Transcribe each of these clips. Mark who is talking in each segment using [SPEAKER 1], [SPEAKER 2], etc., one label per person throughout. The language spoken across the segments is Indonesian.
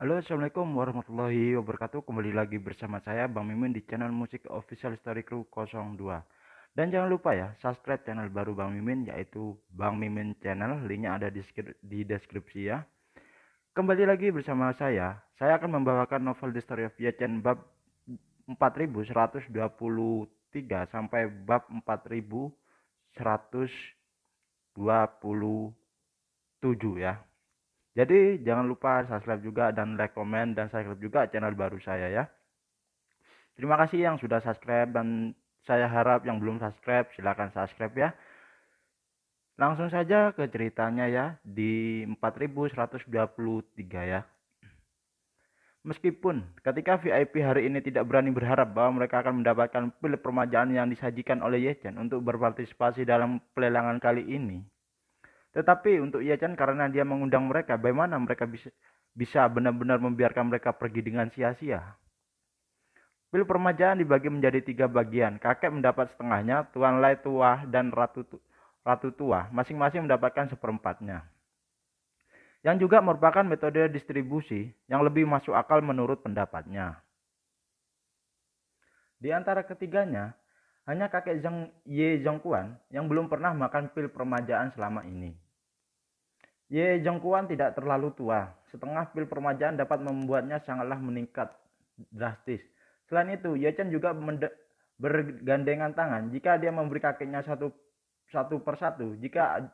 [SPEAKER 1] Halo, assalamualaikum warahmatullahi wabarakatuh. Kembali lagi bersama saya Bang Mimin di channel Musik Official Story Crew 02. Dan jangan lupa ya, subscribe channel baru Bang Mimin, yaitu Bang Mimin Channel. Linknya ada di deskripsi ya. Kembali lagi bersama saya akan membawakan novel The Story of Yechen bab 4123 sampai bab 4127 ya. Jadi jangan lupa subscribe juga dan like, komen, dan subscribe juga channel baru saya ya. Terima kasih yang sudah subscribe, dan saya harap yang belum subscribe silahkan subscribe ya. Langsung saja ke ceritanya ya, di 4123 ya. Meskipun ketika VIP hari ini tidak berani berharap bahwa mereka akan mendapatkan pil permajaan yang disajikan oleh Yechen untuk berpartisipasi dalam pelelangan kali ini. Tetapi untuk Yechen, karena dia mengundang mereka, bagaimana mereka bisa benar-benar membiarkan mereka pergi dengan sia-sia? Pil permajaan dibagi menjadi 3 bagian. Kakek mendapat setengahnya, Tuan Lai Tua dan Ratu Tua masing-masing mendapatkan seperempatnya. Yang juga merupakan metode distribusi yang lebih masuk akal menurut pendapatnya. Di antara ketiganya, hanya kakek Ye Zhongquan yang belum pernah makan pil permajaan selama ini. Ye Zhongquan tidak terlalu tua. Setengah pil permajaan dapat membuatnya sangatlah meningkat drastis. Selain itu, Ye Chen juga bergandengan tangan jika dia memberi kakeknya satu persatu. Jika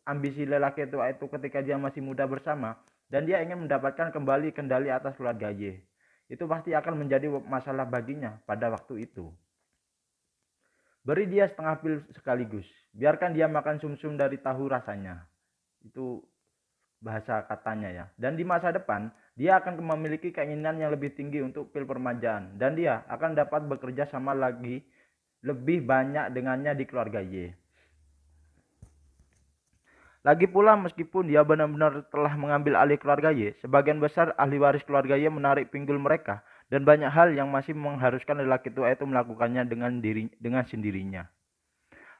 [SPEAKER 1] ambisi lelaki tua itu ketika dia masih muda bersama, dan dia ingin mendapatkan kembali kendali atas keluarga Ye, itu pasti akan menjadi masalah baginya pada waktu itu. Beri dia setengah pil sekaligus. Biarkan dia makan sumsum dari tahu rasanya. Itu bahasa katanya ya. Dan di masa depan, dia akan memiliki keinginan yang lebih tinggi untuk pil permajaan, dan dia akan dapat bekerja sama lagi lebih banyak dengannya di keluarga Y. Lagi pula, meskipun dia benar-benar telah mengambil alih keluarga Y, sebagian besar ahli waris keluarga Y menarik pinggul mereka, dan banyak hal yang masih mengharuskan lelaki tua itu melakukannya dengan sendirinya.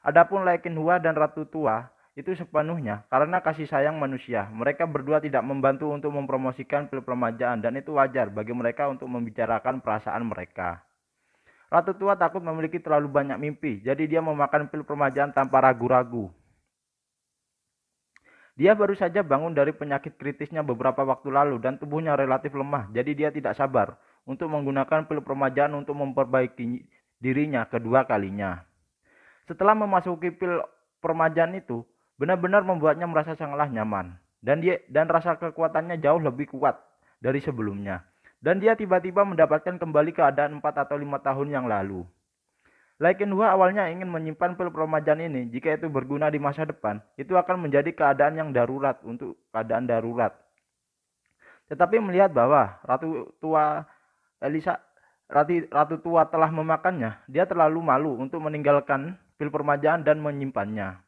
[SPEAKER 1] Adapun Lai Qinhua dan Ratu Tua itu sepenuhnya karena kasih sayang manusia. Mereka berdua tidak membantu untuk mempromosikan pil permajaan, dan itu wajar bagi mereka untuk membicarakan perasaan mereka. Ratu Tua takut memiliki terlalu banyak mimpi, jadi dia memakan pil permajaan tanpa ragu-ragu. Dia baru saja bangun dari penyakit kritisnya beberapa waktu lalu dan tubuhnya relatif lemah, jadi dia tidak sabar untuk menggunakan pil permajaan untuk memperbaiki dirinya kedua kalinya. Setelah memasuki pil permajaan itu, benar-benar membuatnya merasa sangatlah nyaman, dan rasa kekuatannya jauh lebih kuat dari sebelumnya. Dan dia tiba-tiba mendapatkan kembali keadaan 4 atau 5 tahun yang lalu. Lai Qinhua awalnya ingin menyimpan pil permajaan ini. Jika itu berguna di masa depan, itu akan menjadi keadaan yang darurat untuk keadaan darurat. Tetapi melihat bahwa Ratu Tua Elisa Ratu Tua telah memakannya, dia terlalu malu untuk meninggalkan pil permajaan dan menyimpannya.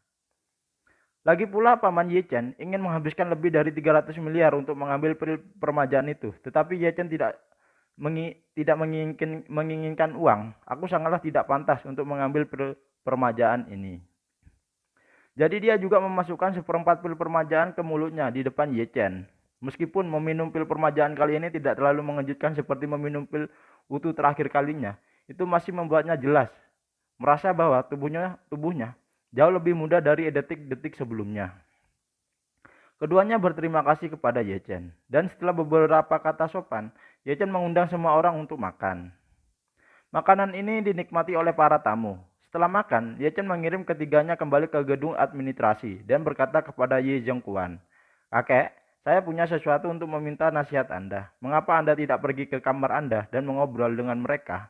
[SPEAKER 1] Lagi pula, Paman Ye Chen ingin menghabiskan lebih dari 300 miliar untuk mengambil pil permajaan itu. Tetapi Ye Chen tidak menginginkan uang. Aku sangatlah tidak pantas untuk mengambil pil permajaan ini. Jadi dia juga memasukkan seperempat pil permajaan ke mulutnya di depan Ye Chen. Meskipun meminum pil permajaan kali ini tidak terlalu mengejutkan seperti meminum pil utuh terakhir kalinya, itu masih membuatnya jelas merasa bahwa tubuhnya jauh lebih mudah dari detik-detik sebelumnya. Keduanya berterima kasih kepada Ye Chen, dan setelah beberapa kata sopan, Ye Chen mengundang semua orang untuk makan. Makanan ini dinikmati oleh para tamu. Setelah makan, Ye Chen mengirim ketiganya kembali ke gedung administrasi dan berkata kepada Ye Zhongquan, "Kakek, saya punya sesuatu untuk meminta nasihat Anda. Mengapa Anda tidak pergi ke kamar Anda dan mengobrol dengan mereka?"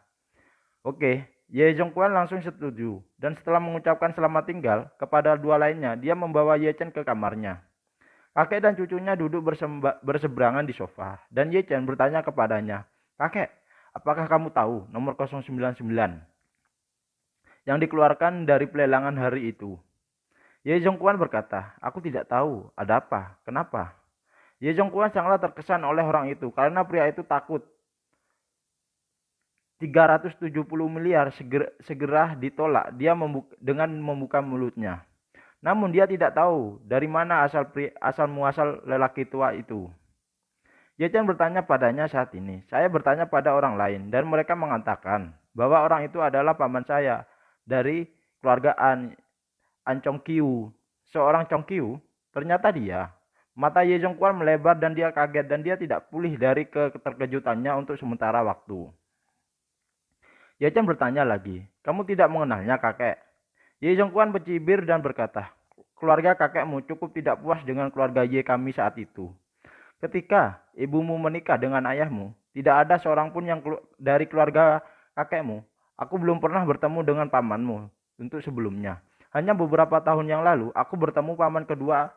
[SPEAKER 1] Oke, Ye Zhongquan langsung setuju, dan setelah mengucapkan selamat tinggal kepada dua lainnya, dia membawa Ye Chen ke kamarnya. Kakek dan cucunya duduk berseberangan di sofa, dan Ye Chen bertanya kepadanya, "Kakek, apakah kamu tahu nomor 099 yang dikeluarkan dari pelelangan hari itu?" Ye Zhongquan berkata, "Aku tidak tahu. Ada apa? Kenapa?" Ye Zhongquan sangatlah terkesan oleh orang itu karena pria itu takut 370 miliar segera ditolak dia dengan membuka mulutnya. Namun dia tidak tahu dari mana asal muasal lelaki tua itu. Ye Chen bertanya padanya saat ini. Saya bertanya pada orang lain dan mereka mengatakan bahwa orang itu adalah paman saya dari keluarga An Chongqiu. Seorang Chongqiu, ternyata dia. Mata Ye Zhongguan melebar dan dia kaget dan dia tidak pulih dari keterkejutannya untuk sementara waktu. Ye Chen bertanya lagi, kamu tidak mengenalnya kakek? Ye Zhongguan bercibir dan berkata, keluarga kakekmu cukup tidak puas dengan keluarga Ye kami saat itu. Ketika ibumu menikah dengan ayahmu, tidak ada seorang pun yang dari keluarga kakekmu. Aku belum pernah bertemu dengan pamanmu untuk sebelumnya. Hanya beberapa tahun yang lalu, aku bertemu paman kedua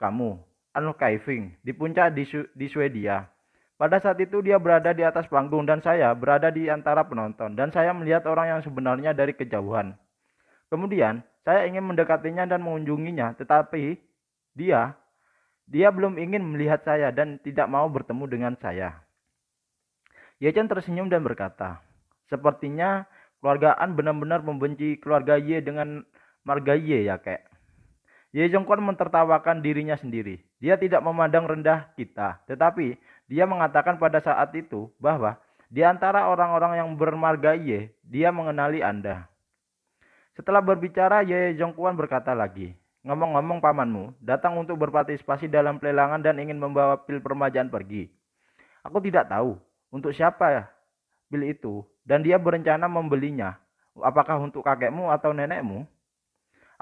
[SPEAKER 1] kamu, An Kaifing, di puncak di Swedia. Pada saat itu dia berada di atas panggung dan saya berada di antara penonton. Dan saya melihat orang yang sebenarnya dari kejauhan. Kemudian, saya ingin mendekatinya dan mengunjunginya, tetapi dia belum ingin melihat saya dan tidak mau bertemu dengan saya. Ye Chen tersenyum dan berkata, sepertinya keluarga An benar-benar membenci keluarga Ye dengan marga Ye ya kek. Ye Zhongguan mentertawakan dirinya sendiri. Dia tidak memandang rendah kita, tetapi dia mengatakan pada saat itu bahwa di antara orang-orang yang bermarga Ye, dia mengenali Anda. Setelah berbicara, Ye Zhongguan berkata lagi, ngomong-ngomong pamanmu datang untuk berpartisipasi dalam pelelangan dan ingin membawa pil permajaan pergi. Aku tidak tahu untuk siapa pil itu dan dia berencana membelinya. Apakah untuk kakekmu atau nenekmu?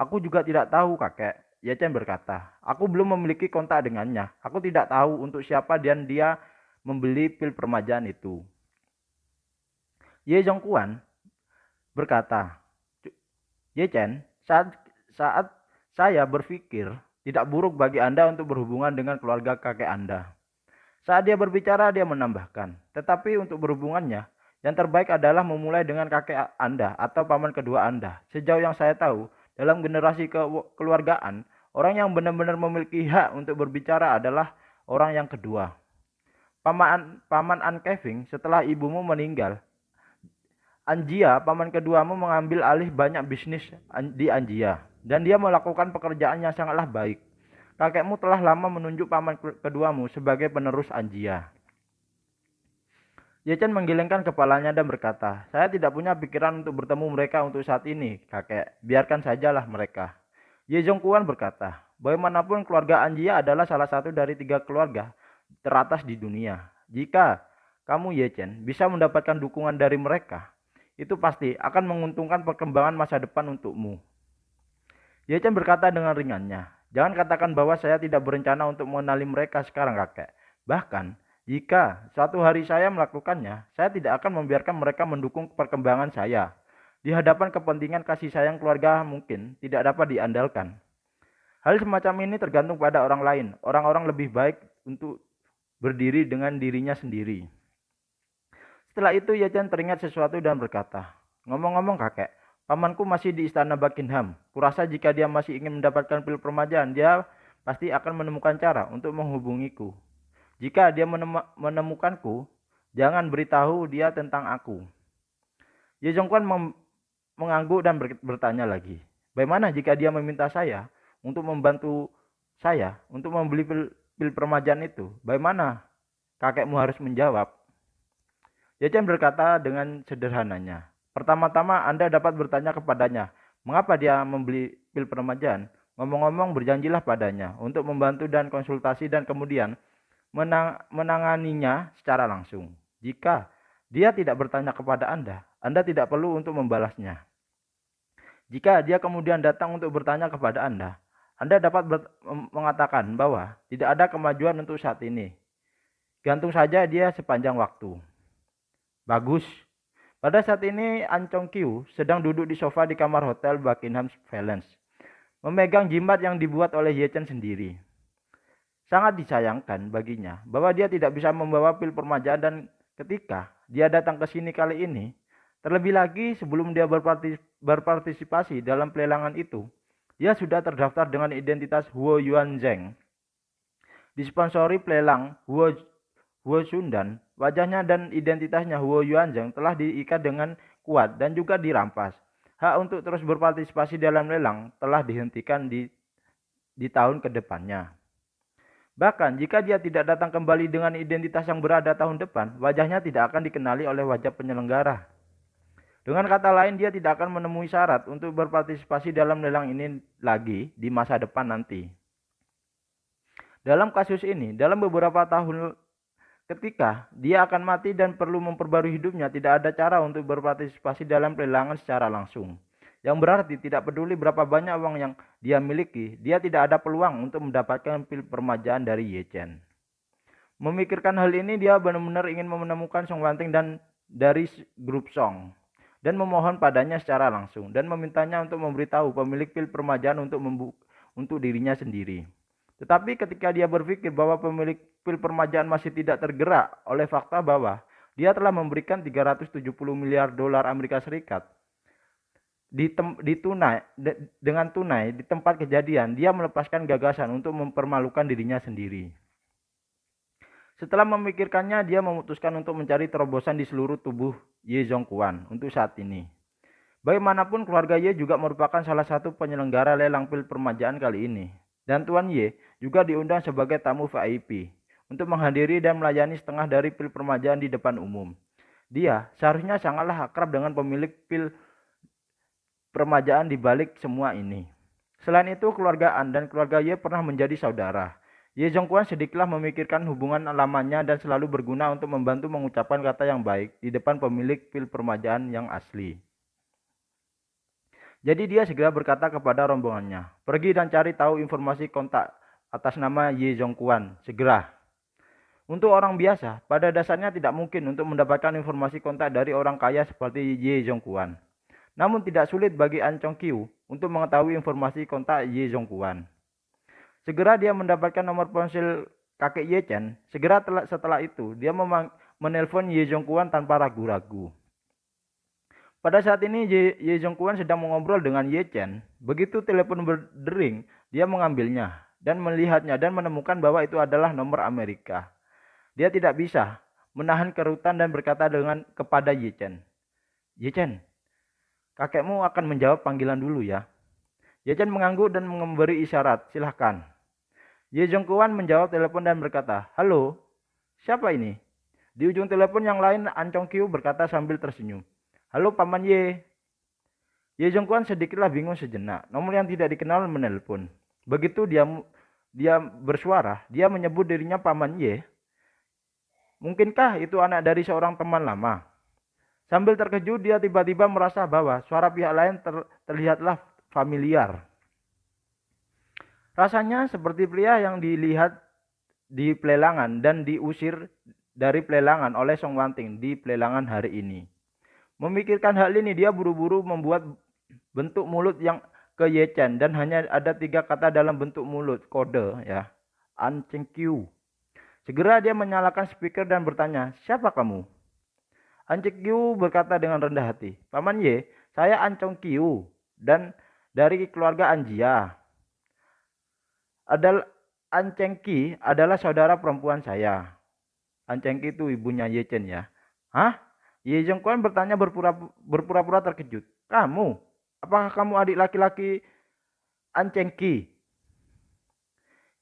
[SPEAKER 1] Aku juga tidak tahu kakek, Ye Chen berkata. Aku belum memiliki kontak dengannya. Aku tidak tahu untuk siapa dan dia membeli pil permajaan itu. Ye Zhongguan berkata, Ye Chen, saat saya berpikir tidak buruk bagi Anda untuk berhubungan dengan keluarga kakek Anda. Saat dia berbicara, dia menambahkan, tetapi untuk berhubungannya, yang terbaik adalah memulai dengan kakek Anda atau paman kedua Anda. Sejauh yang saya tahu, dalam generasi kekeluargaan, orang yang benar-benar memiliki hak untuk berbicara adalah orang yang kedua. Paman An Keving, setelah ibumu meninggal, Anjia, paman keduamu mengambil alih banyak bisnis di Anjia. Dan dia melakukan pekerjaan yang sangatlah baik. Kakekmu telah lama menunjuk paman keduamu sebagai penerus Anjia. Ye Chen menggelengkan kepalanya dan berkata, saya tidak punya pikiran untuk bertemu mereka untuk saat ini, kakek. Biarkan sajalah mereka. Ye Zhongguan berkata, bagaimanapun keluarga Anjia adalah salah satu dari 3 keluarga teratas di dunia. Jika kamu Ye Chen bisa mendapatkan dukungan dari mereka, itu pasti akan menguntungkan perkembangan masa depan untukmu. Ye Chen berkata dengan ringannya, jangan katakan bahwa saya tidak berencana untuk mengenali mereka sekarang kakek. Bahkan, jika suatu hari saya melakukannya, saya tidak akan membiarkan mereka mendukung perkembangan saya. Di hadapan kepentingan kasih sayang keluarga mungkin tidak dapat diandalkan. Hal semacam ini tergantung pada orang lain. Orang-orang lebih baik untuk berdiri dengan dirinya sendiri. Setelah itu Ye Chen teringat sesuatu dan berkata, ngomong-ngomong kakek, pamanku masih di istana Buckingham. Kurasa jika dia masih ingin mendapatkan pil permajaan, dia pasti akan menemukan cara untuk menghubungiku. Jika dia menemukanku, jangan beritahu dia tentang aku. Ye Zhongguan mengangguk dan bertanya lagi, bagaimana jika dia meminta saya untuk membantu saya untuk membeli pil permajaan itu? Bagaimana kakekmu harus menjawab? Ye Chen berkata dengan sederhananya, pertama-tama Anda dapat bertanya kepadanya, mengapa dia membeli pil permajaan? Ngomong-ngomong berjanjilah padanya untuk membantu dan konsultasi dan kemudian menanganinya secara langsung. Jika dia tidak bertanya kepada Anda tidak perlu untuk membalasnya. Jika dia kemudian datang untuk bertanya kepada Anda dapat mengatakan bahwa tidak ada kemajuan untuk saat ini. Gantung saja dia sepanjang waktu. Bagus. Pada saat ini An Chongqiu sedang duduk di sofa di kamar hotel Buckingham Palace, memegang jimat yang dibuat oleh Ye Chen sendiri. Sangat disayangkan baginya bahwa dia tidak bisa membawa pil permajaan dan ketika dia datang ke sini kali ini, terlebih lagi sebelum dia berpartisipasi dalam pelelangan itu, dia sudah terdaftar dengan identitas Huo Yuanzheng. Disponsori pelelang Huo Shundan, wajahnya dan identitasnya Huo Yuanzheng telah diikat dengan kuat dan juga dirampas. Hak untuk terus berpartisipasi dalam lelang telah dihentikan di tahun kedepannya. Bahkan jika dia tidak datang kembali dengan identitas yang berada tahun depan, wajahnya tidak akan dikenali oleh wajah penyelenggara. Dengan kata lain, dia tidak akan menemui syarat untuk berpartisipasi dalam lelang ini lagi di masa depan nanti. Dalam kasus ini, dalam beberapa tahun ketika dia akan mati dan perlu memperbarui hidupnya, tidak ada cara untuk berpartisipasi dalam pelelangan secara langsung. Yang berarti tidak peduli berapa banyak uang yang dia miliki, dia tidak ada peluang untuk mendapatkan pil permajaan dari Ye Chen. Memikirkan hal ini, dia benar-benar ingin menemukan Song Wanting dan dari grup Song dan memohon padanya secara langsung dan memintanya untuk memberitahu pemilik pil permajaan untuk dirinya sendiri. Tetapi ketika dia berpikir bahwa pemilik pil permajaan masih tidak tergerak oleh fakta bahwa dia telah memberikan 370 miliar dolar Amerika Serikat dengan tunai di tempat kejadian, dia melepaskan gagasan untuk mempermalukan dirinya sendiri. Setelah memikirkannya, dia memutuskan untuk mencari terobosan di seluruh tubuh Ye Zhongguan untuk saat ini. Bagaimanapun, keluarga Ye juga merupakan salah satu penyelenggara lelang pil permajaan kali ini. Dan Tuan Ye juga diundang sebagai tamu VIP untuk menghadiri dan melayani setengah dari pil permajaan di depan umum. Dia seharusnya sangatlah akrab dengan pemilik pil permajaan di balik semua ini. Selain itu, keluarga An dan keluarga Ye pernah menjadi saudara. Ye Zhongguan sedikitlah memikirkan hubungan lamanya dan selalu berguna untuk membantu mengucapkan kata yang baik di depan pemilik pil permajaan yang asli. Jadi dia segera berkata kepada rombongannya, pergi dan cari tahu informasi kontak atas nama Ye Zhongguan, segera. Untuk orang biasa, pada dasarnya tidak mungkin untuk mendapatkan informasi kontak dari orang kaya seperti Ye Zhongguan. Namun tidak sulit bagi An Chongqiu untuk mengetahui informasi kontak Ye Zhongguan. Segera dia mendapatkan nomor ponsel kakek Ye Chen. Segera setelah itu, dia menelpon Ye Zhongguan tanpa ragu-ragu. Pada saat ini, Ye Zhongguan sedang mengobrol dengan Ye Chen. Begitu telepon berdering, dia mengambilnya dan melihatnya dan menemukan bahwa itu adalah nomor Amerika. Dia tidak bisa menahan kerutan dan berkata kepada Ye Chen, Ye Chen, kakekmu akan menjawab panggilan dulu ya. Ye Chen mengangguk dan memberi isyarat, silahkan. Ye Zhongguan menjawab telepon dan berkata, halo, siapa ini? Di ujung telepon yang lain, An Chongqiu berkata sambil tersenyum, halo Paman Ye. Ye Zhongguan sedikitlah bingung sejenak, nomor yang tidak dikenal menelpon. Begitu dia bersuara, dia menyebut dirinya Paman Ye. Mungkinkah itu anak dari seorang teman lama? Sambil terkejut, dia tiba-tiba merasa bahwa suara pihak lain terlihatlah familiar. Rasanya seperti pria yang dilihat di pelelangan dan diusir dari pelelangan oleh Song Wanting di pelelangan hari ini. Memikirkan hal ini, dia buru-buru membuat bentuk mulut yang ke Ye Chen dan hanya ada 3 kata dalam bentuk mulut, kode ya. An Chongqiu. Segera dia menyalakan speaker dan bertanya, siapa kamu? An Chongqiu berkata dengan rendah hati, Paman Ye, saya An Chongqiu dan dari keluarga An Jia. An Chengqi adalah saudara perempuan saya. An Chengqi itu ibunya Ye Chen ya. Hah? Ye Zhongguan bertanya berpura-pura terkejut. Kamu? Apakah kamu adik laki-laki An Chengqi?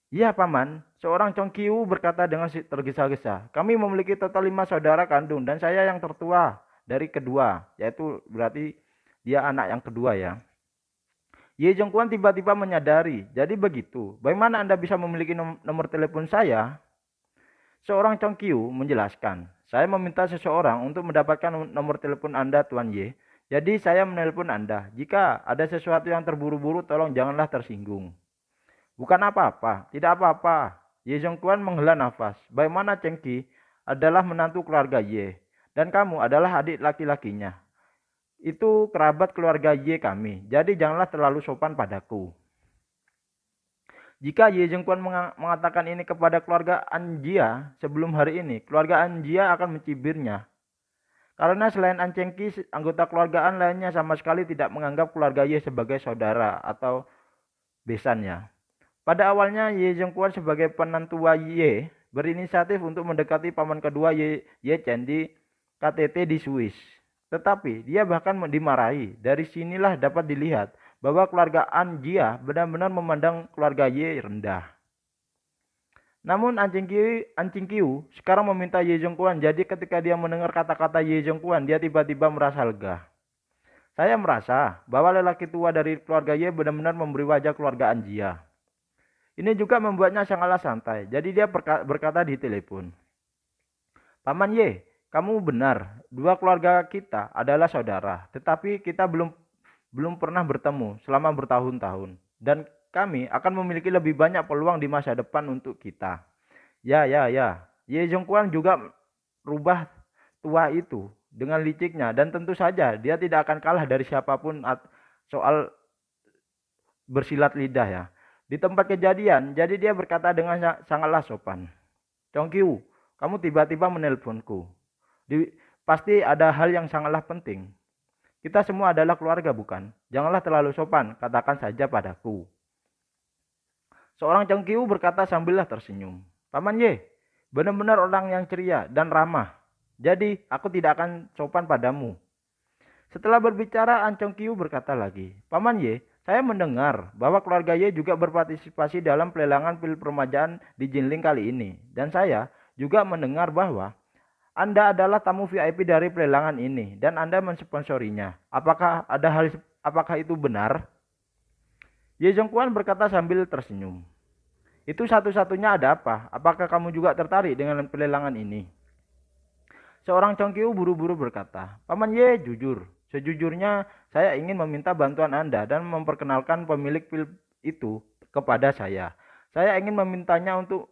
[SPEAKER 1] Ya Paman, seorang Chongqiu berkata dengan tergesa-gesa. Kami memiliki total 5 saudara kandung dan saya yang tertua dari kedua, yaitu berarti dia anak yang kedua ya. Ye Zhongguan tiba-tiba menyadari, jadi begitu. Bagaimana Anda bisa memiliki nomor telepon saya? Seorang Chongqiu menjelaskan, saya meminta seseorang untuk mendapatkan nomor telepon Anda, Tuan Ye. Jadi saya menelpon Anda. Jika ada sesuatu yang terburu-buru, tolong janganlah tersinggung. Bukan apa-apa, tidak apa-apa. Ye Zhongguan menghela nafas. Bagaimana Chengqi adalah menantu keluarga Ye, dan kamu adalah adik laki-lakinya. Itu kerabat keluarga Ye kami, jadi janganlah terlalu sopan padaku. Jika Ye Zhongguan mengatakan ini kepada keluarga An Jia sebelum hari ini, keluarga An Jia akan mencibirnya. Karena selain An Chengqi, anggota keluarga An lainnya sama sekali tidak menganggap keluarga Ye sebagai saudara atau besannya. Pada awalnya, Ye Zhongguan sebagai penantua Ye berinisiatif untuk mendekati paman kedua Ye Chen di KTT di Swiss. Tetapi dia bahkan dimarahi. Dari sinilah dapat dilihat bahwa keluarga An Jia benar-benar memandang keluarga Ye rendah. Namun Anjing Qiu sekarang meminta Ye Zhongguan. Jadi ketika dia mendengar kata-kata Ye Zhongguan, dia tiba-tiba merasa lega. Saya merasa bahwa lelaki tua dari keluarga Ye benar-benar memberi wajah keluarga Anjia. Ini juga membuatnya sangatlah santai. Jadi dia berkata di telepon, "Paman Ye, kamu benar. Dua keluarga kita adalah saudara. Tetapi kita belum pernah bertemu selama bertahun-tahun. Dan kami akan memiliki lebih banyak peluang di masa depan untuk kita." Ya. Ye Zhongguan juga rubah tua itu dengan liciknya. Dan tentu saja dia tidak akan kalah dari siapapun soal bersilat lidah ya. Di tempat kejadian, jadi dia berkata dengan sangatlah sopan, "Chongqiu, kamu tiba-tiba menelponku. Pasti ada hal yang sangatlah penting. Kita semua adalah keluarga, bukan? Janganlah terlalu sopan, katakan saja padaku." Seorang Chongqiu berkata sambillah tersenyum, "Paman Ye, benar-benar orang yang ceria dan ramah. Jadi, aku tidak akan sopan padamu." Setelah berbicara, An Chongqiu berkata lagi, "Paman Ye, saya mendengar bahwa keluarga Ye juga berpartisipasi dalam pelelangan pil permajaan di Jinling kali ini. Dan saya juga mendengar bahwa Anda adalah tamu VIP dari pelelangan ini dan Anda mensponsorinya. Apakah itu benar?" Ye Zhongguan berkata sambil tersenyum, "Itu satu-satunya. Ada apa? Apakah kamu juga tertarik dengan pelelangan ini?" Seorang Chongqiu buru-buru berkata, "Paman Ye, sejujurnya saya ingin meminta bantuan Anda dan memperkenalkan pemilik pil itu kepada saya. Saya ingin memintanya untuk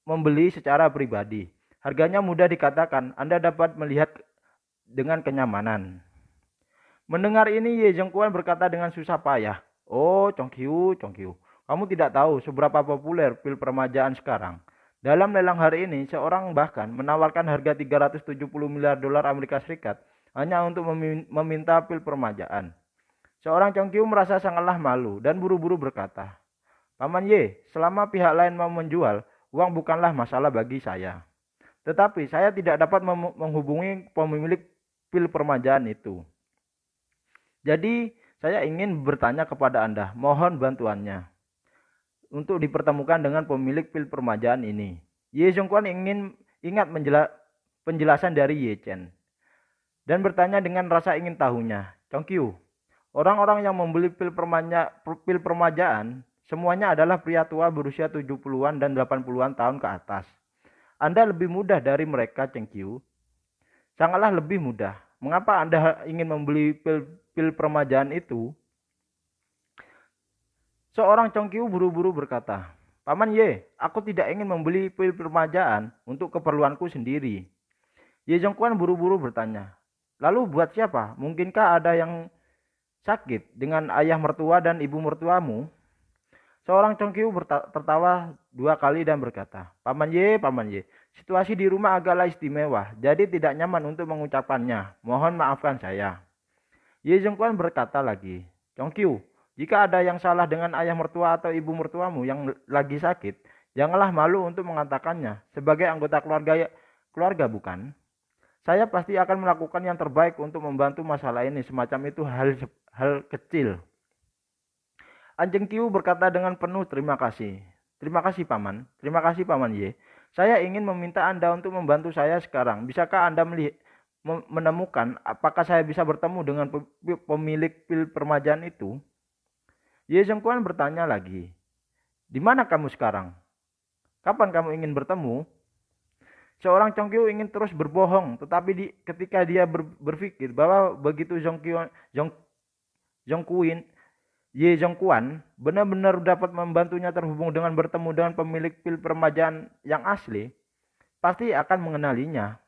[SPEAKER 1] membeli secara pribadi. Harganya mudah dikatakan, Anda dapat melihat dengan kenyamanan." Mendengar ini, Ye Zhongguan berkata dengan susah payah, "Oh, Chongqiu, kamu tidak tahu seberapa populer pil permajaan sekarang. Dalam lelang hari ini, seorang bahkan menawarkan harga 370 miliar dolar Amerika Serikat hanya untuk meminta pil permajaan." Seorang Chongqiu merasa sangatlah malu dan buru-buru berkata, "Paman Ye, selama pihak lain mau menjual, uang bukanlah masalah bagi saya. Tetapi saya tidak dapat menghubungi pemilik pil permajaan itu. Jadi, saya ingin bertanya kepada Anda, mohon bantuannya untuk dipertemukan dengan pemilik pil permajaan ini." Ye Zhongguan ingat penjelasan dari Ye Chen dan bertanya dengan rasa ingin tahunya, "Chongqiu, orang-orang yang membeli pil permajaan semuanya adalah pria tua berusia 70-an dan 80-an tahun ke atas. Anda lebih mudah dari mereka, Chongqiu. Sangatlah lebih mudah. Mengapa Anda ingin membeli pil permajaan itu?" Seorang Chongqiu buru-buru berkata, "Paman Ye, aku tidak ingin membeli pil permajaan untuk keperluanku sendiri." Ye Zhongguan buru-buru bertanya, "Lalu buat siapa? Mungkinkah ada yang sakit dengan ayah mertua dan ibu mertuamu?" Seorang Chongqiu tertawa 2 kali dan berkata, Paman Ye, situasi di rumah agaklah istimewa, jadi tidak nyaman untuk mengucapkannya. Mohon maafkan saya." Ye Zhongguan berkata lagi, "Chongqiu, jika ada yang salah dengan ayah mertua atau ibu mertuamu yang lagi sakit, janganlah malu untuk mengatakannya. Sebagai anggota keluarga, bukan? Saya pasti akan melakukan yang terbaik untuk membantu masalah ini. Semacam itu hal kecil." Anjing Qiu berkata dengan penuh terima kasih. "Terima kasih, Paman. Terima kasih, Paman Ye. Saya ingin meminta Anda untuk membantu saya sekarang. Bisakah Anda menemukan apakah saya bisa bertemu dengan pemilik pil permajaan itu?" Ye Zhongguan bertanya lagi, "Di mana kamu sekarang? Kapan kamu ingin bertemu?" Seorang Chongqiu ingin terus berbohong, tetapi ketika dia berpikir bahwa begitu Ye Zhongguan benar-benar dapat membantunya terhubung dengan bertemu dengan pemilik pil permajaan yang asli, pasti akan mengenalinya.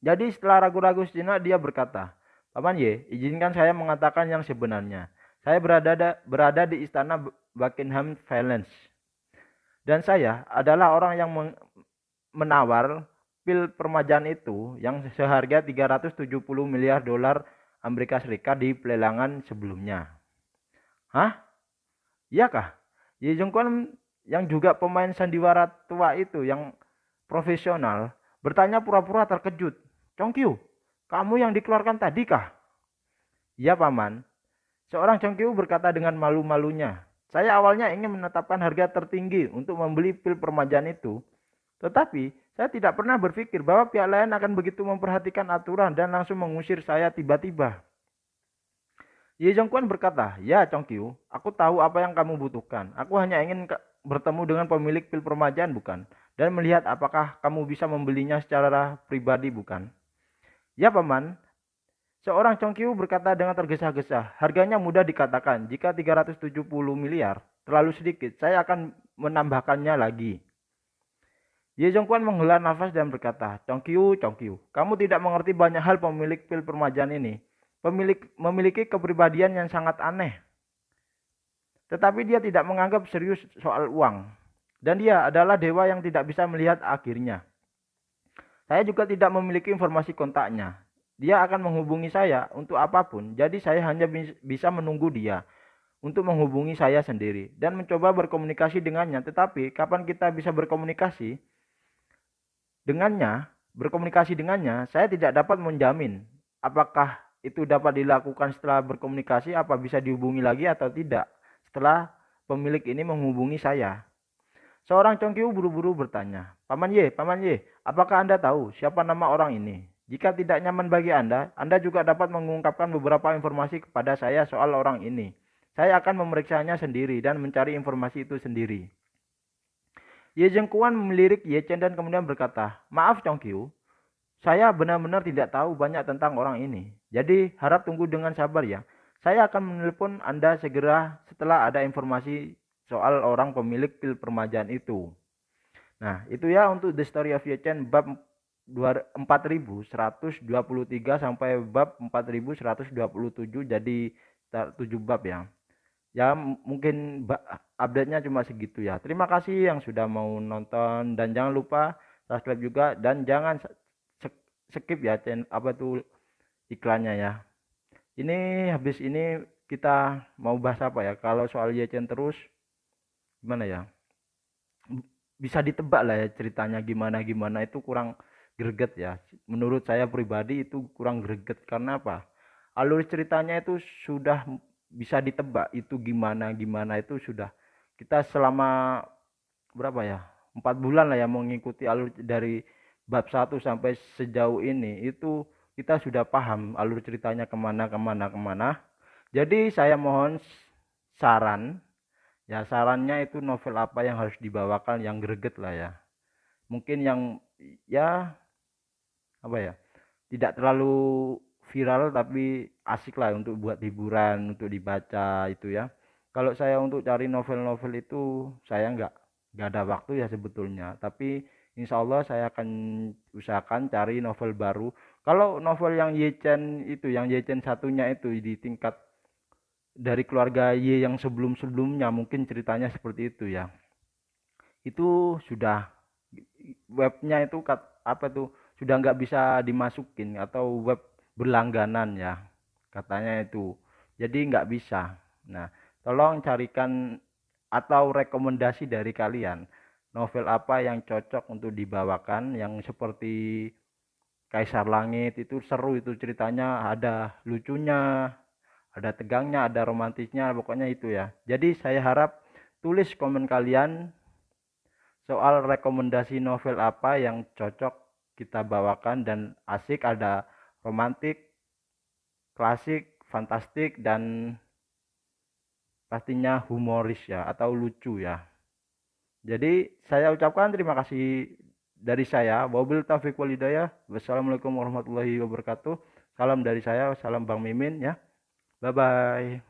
[SPEAKER 1] Jadi setelah ragu-ragu sejenak dia berkata, "Paman Ye, izinkan saya mengatakan yang sebenarnya. Saya berada di istana Buckingham Palace. Dan saya adalah orang yang menawar pil permajaan itu yang seharga 370 miliar dolar Amerika Serikat di pelelangan sebelumnya." "Hah? Iyakah?" Ye Zhongguan yang juga pemain sandiwara tua itu yang profesional bertanya pura-pura terkejut, "Chongqiu, kamu yang dikeluarkan tadi kah?" "Iya, Paman." Seorang Chongqiu berkata dengan malu-malunya, Saya awalnya ingin menetapkan harga tertinggi untuk membeli pil permajaan itu. Tetapi, saya tidak pernah berpikir bahwa pihak lain akan begitu memperhatikan aturan dan langsung mengusir saya tiba-tiba. Ye Jongkuan berkata, "Ya, Chongqiu, aku tahu apa yang kamu butuhkan. Aku hanya ingin bertemu dengan pemilik pil permajaan, bukan? Dan melihat apakah kamu bisa membelinya secara pribadi, bukan?" "Ya, Paman." Seorang Chongqiu berkata dengan tergesa-gesa, "Harganya mudah dikatakan. Jika 370 miliar terlalu sedikit, saya akan menambahkannya lagi." Ye Zhongguan menghela nafas dan berkata, "Chongqiu, Chongqiu, kamu tidak mengerti banyak hal pemilik pil permajaan ini. Memiliki kepribadian yang sangat aneh. Tetapi dia tidak menganggap serius soal uang. Dan dia adalah dewa yang tidak bisa melihat akhirnya. Saya juga tidak memiliki informasi kontaknya. Dia akan menghubungi saya untuk apapun, jadi saya hanya bisa menunggu dia untuk menghubungi saya sendiri dan mencoba berkomunikasi dengannya. Tetapi kapan kita bisa berkomunikasi dengannya, saya tidak dapat menjamin apakah itu dapat dilakukan setelah berkomunikasi, apa bisa dihubungi lagi atau tidak setelah pemilik ini menghubungi saya. Seorang Chongqiu buru-buru bertanya, Paman Ye, apakah Anda tahu siapa nama orang ini? Jika tidak nyaman bagi Anda juga dapat mengungkapkan beberapa informasi kepada saya soal orang ini. Saya akan memeriksanya sendiri dan mencari informasi itu sendiri." Ye Zhengguan melirik Ye Chen dan kemudian berkata, "Maaf Chongqiu, saya benar-benar tidak tahu banyak tentang orang ini. Jadi harap tunggu dengan sabar ya. Saya akan menelpon Anda segera setelah ada informasi soal orang pemilik pil permajaan itu." Nah, itu ya untuk The Story of Ye Chen bab 4123 sampai bab 4127, jadi 7 bab ya. Ya mungkin update-nya cuma segitu ya. Terima kasih yang sudah mau nonton dan jangan lupa subscribe juga dan jangan skip ya iklannya ya. Ini habis ini kita mau bahas apa ya? Kalau soal Ye Chen terus gimana ya? Bisa ditebak lah ya ceritanya gimana itu kurang greget ya. Menurut saya pribadi itu kurang greget karena apa? Alur ceritanya itu sudah bisa ditebak itu gimana itu sudah kita selama berapa ya 4 bulan lah ya mengikuti alur dari bab 1 sampai sejauh ini, itu kita sudah paham alur ceritanya kemana. Jadi saya mohon saran ya, sarannya itu novel apa yang harus dibawakan yang greget lah ya, mungkin yang ya apa ya tidak terlalu viral tapi asik lah untuk buat hiburan, untuk dibaca itu ya. Kalau saya untuk cari novel-novel itu saya nggak ada waktu ya sebetulnya, tapi insya Allah saya akan usahakan cari novel baru. Kalau novel yang Ye Chen itu, yang Ye Chen satunya itu di tingkat dari keluarga Ye yang sebelum-sebelumnya, mungkin ceritanya seperti itu ya. Itu sudah webnya itu apa tuh sudah nggak bisa dimasukin atau web berlangganan ya katanya itu, jadi nggak bisa. Nah, tolong carikan atau rekomendasi dari kalian novel apa yang cocok untuk dibawakan, yang seperti Kaisar Langit itu seru, itu ceritanya ada lucunya, ada tegangnya, ada romantisnya, pokoknya itu ya. Jadi saya harap tulis komen kalian soal rekomendasi novel apa yang cocok kita bawakan dan asik, ada romantik, klasik, fantastik, dan pastinya humoris ya atau lucu ya. Jadi saya ucapkan terima kasih dari saya. Wabil taufiq wal hidayah. Wassalamualaikum warahmatullahi wabarakatuh. Salam dari saya, salam Bang Mimin ya. Bye bye.